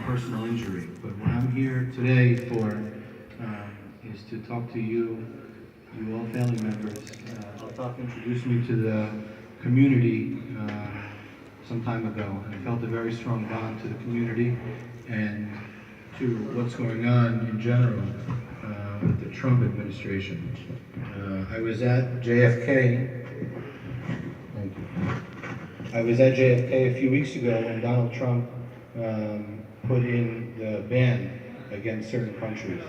personal injury. But what I'm here today for is to talk to you all family members. Altaf introduced me to the community some time ago, and I felt a very strong bond to the community and to what's going on in general with the Trump administration. I was at JFK. Thank you. I was at JFK a few weeks ago when Donald Trump put in the ban against certain countries.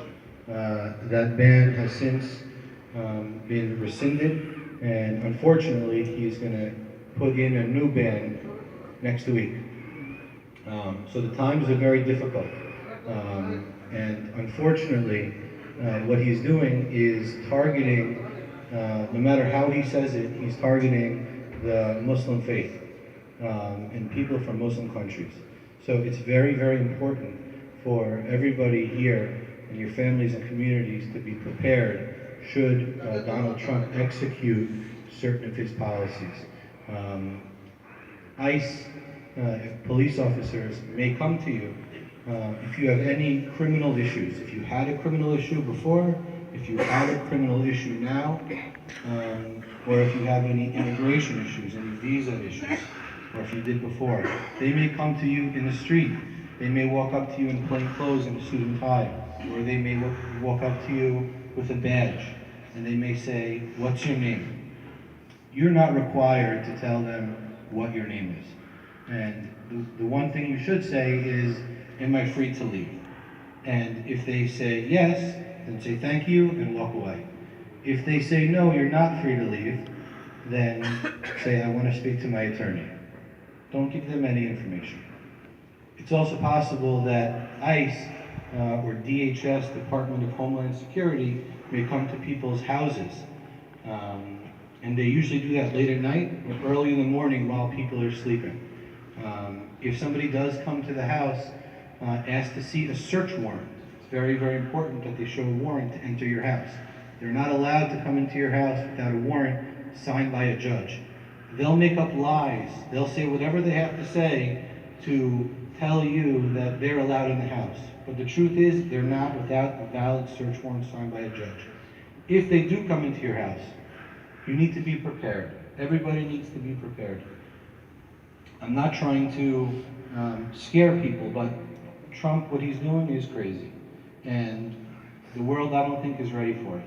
That ban has since been rescinded, and unfortunately, he's going to put in a new ban next week. So the times are very difficult, and unfortunately, what he's doing is targeting, no matter how he says it, he's targeting the Muslim faith and people from Muslim countries. So it's very, very important for everybody here and your families and communities to be prepared should Donald Trump execute certain of his policies. ICE police officers may come to you if you have any criminal issues. If you had a criminal issue before, if you have a criminal issue now, or if you have any immigration issues, any visa issues, or if you did before, they may come to you in the street. They may walk up to you in plain clothes and a suit and tie, or they may walk up to you with a badge, and they may say, "What's your name?" You're not required to tell them what your name is. And the one thing you should say is, "Am I free to leave?" And if they say yes, then say thank you and walk away. If they say no, you're not free to leave, then say, "I want to speak to my attorney." Don't give them any information. It's also possible that ICE or DHS, Department of Homeland Security, may come to people's houses. And they usually do that late at night or early in the morning while people are sleeping. If somebody does come to the house, ask to see a search warrant. It's very, very important that they show a warrant to enter your house. They're not allowed to come into your house without a warrant signed by a judge. They'll make up lies. They'll say whatever they have to say to tell you that they're allowed in the house. But the truth is, they're not without a valid search warrant signed by a judge. If they do come into your house, you need to be prepared. Everybody needs to be prepared. I'm not trying to scare people, but Trump, what he's doing is crazy. And the world, I don't think, is ready for it.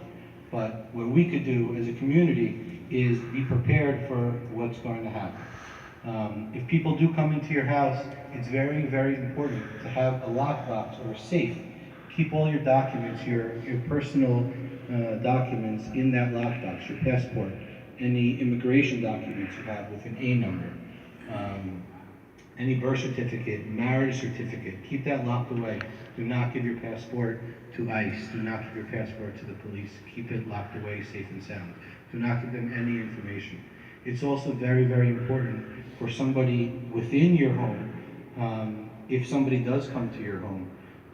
But what we could do as a community is be prepared for what's going to happen. If people do come into your house, it's very, very important to have a lockbox or a safe. Keep all your documents, your personal documents in that lockbox, your passport, any immigration documents you have with an A number, any birth certificate, marriage certificate, keep that locked away. Do not give your passport to ICE. Do not give your passport to the police. Keep it locked away, safe and sound. Do not give them any information. It's also very, very important for somebody within your home, if somebody does come to your home,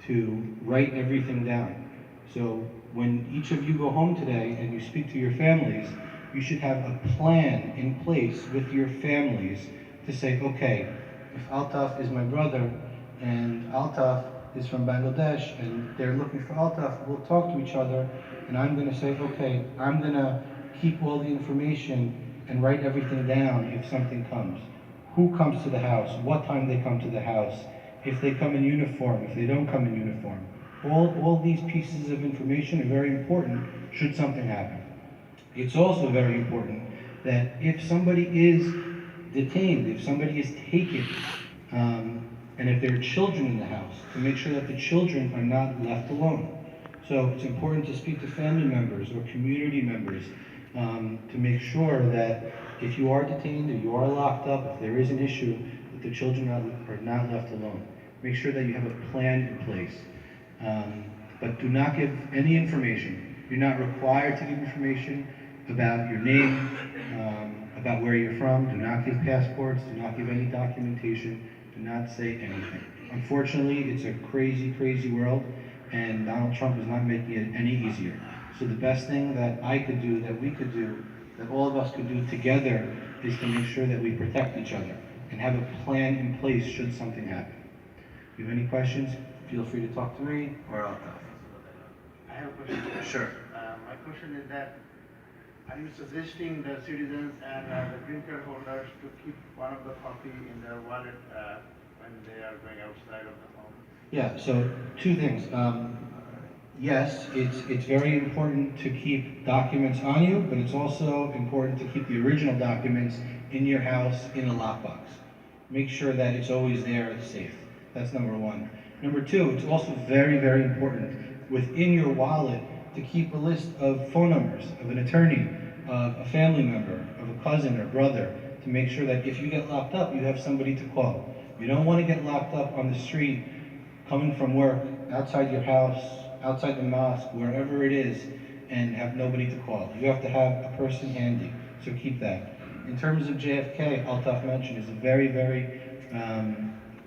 to write everything down. So when each of you go home today and you speak to your families, you should have a plan in place with your families to say, okay, if Altaf is my brother and Altaf is from Bangladesh and they're looking for Altaf, we'll talk to each other and I'm going to say, okay, I'm going to keep all the information and write everything down if something comes. Who comes to the house, what time they come to the house, if they come in uniform, if they don't come in uniform. All these pieces of information are very important should something happen. It's also very important that if somebody is detained, if somebody is taken, and if there are children in the house, to make sure that the children are not left alone. So it's important to speak to family members or community members to make sure that if you are detained or you are locked up, if there is an issue, that the children are not left alone. Make sure that you have a plan in place. But do not give any information. You're not required to give information about your name, about where you're from. Do not give passports. Do not give any documentation. Do not say anything. Unfortunately, it's a crazy, crazy world, and Donald Trump is not making it any easier. So the best thing that I could do, that we could do, that all of us could do together is to make sure that we protect each other and have a plan in place should something happen. If you have any questions, feel free to talk to me or Altaf. I have a question. Sure. My question is that, are you suggesting the citizens and the green card holders to keep one of the copy in their wallet when they are going outside of the home? Yeah, so two things. Yes, it's very important to keep documents on you, but it's also important to keep the original documents in your house in a lockbox. Make sure that it's always there at the safe. That's number one. Number two, it's also very, very important within your wallet to keep a list of phone numbers of an attorney, of a family member, of a cousin or brother, to make sure that if you get locked up, you have somebody to call. You don't want to get locked up on the street, coming from work, outside your house, outside the mosque, wherever it is, and have nobody to call. You have to have a person handy, so keep that. In terms of JFK, Altaf mentioned, is a very, very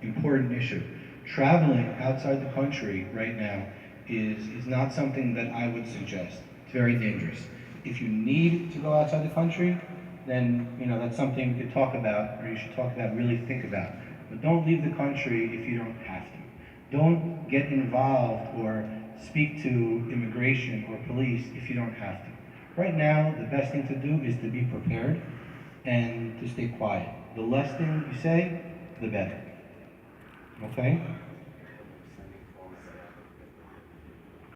important issue. Traveling outside the country right now is not something that I would suggest. It's very dangerous. If you need to go outside the country, then that's something you could talk about, or you should talk about, really think about. But don't leave the country if you don't have to. Don't get involved or speak to immigration or police if you don't have to. Right now, the best thing to do is to be prepared and to stay quiet. The less thing you say, the better. Okay?